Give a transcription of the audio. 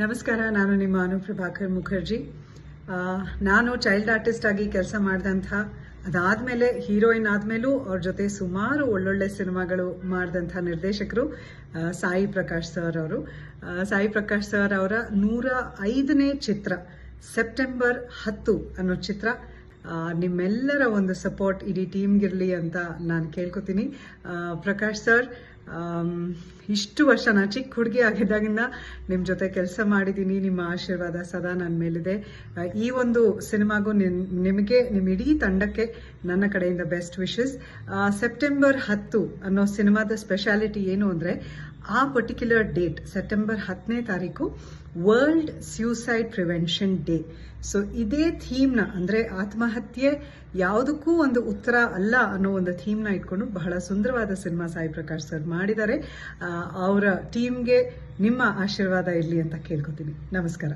ನಮಸ್ಕಾರ. ನಾನು ನಿಮ್ಮ ಅನುಪ್ರಭಾಕರ್ ಮುಖರ್ಜಿ. ನಾನು ಚೈಲ್ಡ್ ಆರ್ಟಿಸ್ಟ್ ಆಗಿ ಕೆಲಸ ಮಾಡಿದಂಥ, ಅದಾದಮೇಲೆ ಹೀರೋಯಿನ್ ಆದಮೇಲೂ ಅವ್ರ ಜೊತೆ ಸುಮಾರು ಒಳ್ಳೊಳ್ಳೆ ಸಿನಿಮಾಗಳು ಮಾಡಿದಂಥ ನಿರ್ದೇಶಕರು ಸಾಯಿ ಪ್ರಕಾಶ್ ಸರ್ ಅವರು. ಸಾಯಿ ಪ್ರಕಾಶ್ ಸರ್ ಅವರ 105ನೇ ಚಿತ್ರ ಸೆಪ್ಟೆಂಬರ್ 10 ಅನ್ನೋ ಚಿತ್ರ. ನಿಮ್ಮೆಲ್ಲರ ಒಂದು ಸಪೋರ್ಟ್ ಇಡೀ ಟೀಮ್ಗಿರಲಿ ಅಂತ ನಾನು ಕೇಳ್ಕೊತೀನಿ. ಪ್ರಕಾಶ್ ಸರ್, ಇಷ್ಟು ವರ್ಷ ನಾನು ಚಿಕ್ಕ ಹುಡುಗಿ ಆಗಿದ್ದಾಗಿಂದ ನಿಮ್ಮ ಜೊತೆ ಕೆಲಸ ಮಾಡಿದ್ದೀನಿ. ನಿಮ್ಮ ಆಶೀರ್ವಾದ ಸದಾ ನನ್ನ ಮೇಲಿದೆ. ಈ ಒಂದು ಸಿನಿಮಾಗೂ ನಿಮಗೆ, ನಿಮ್ಮ ಇಡೀ ತಂಡಕ್ಕೆ ನನ್ನ ಕಡೆಯಿಂದ ಬೆಸ್ಟ್ ವಿಶಸ್. ಸೆಪ್ಟೆಂಬರ್ 10 ಅನ್ನೋ ಸಿನಿಮಾದ ಸ್ಪೆಷಾಲಿಟಿ ಏನು ಅಂದರೆ, ಆ ಪರ್ಟಿಕ್ಯುಲರ್ ಡೇಟ್ ಸೆಪ್ಟೆಂಬರ್ 10ನೇ ತಾರೀಕು world suicide prevention day. So ಇದೇ ಥೀಮ್ನ, ಅಂದರೆ ಆತ್ಮಹತ್ಯೆ ಯಾವುದಕ್ಕೂ ಒಂದು ಉತ್ತರ ಅಲ್ಲ ಅನ್ನೋ ಒಂದು ಥೀಮ್ನ ಇಟ್ಕೊಂಡು ಬಹಳ ಸುಂದರವಾದ ಸಿನಿಮಾ ಸಾಯಿ ಪ್ರಕಾಶ್ ಸರ್ ಮಾಡಿದ್ದಾರೆ. ಅವರ ಟೀಮ್ಗೆ ನಿಮ್ಮ ಆಶೀರ್ವಾದ ಇರಲಿ ಅಂತ ಕೇಳ್ಕೊತೀನಿ. ನಮಸ್ಕಾರ.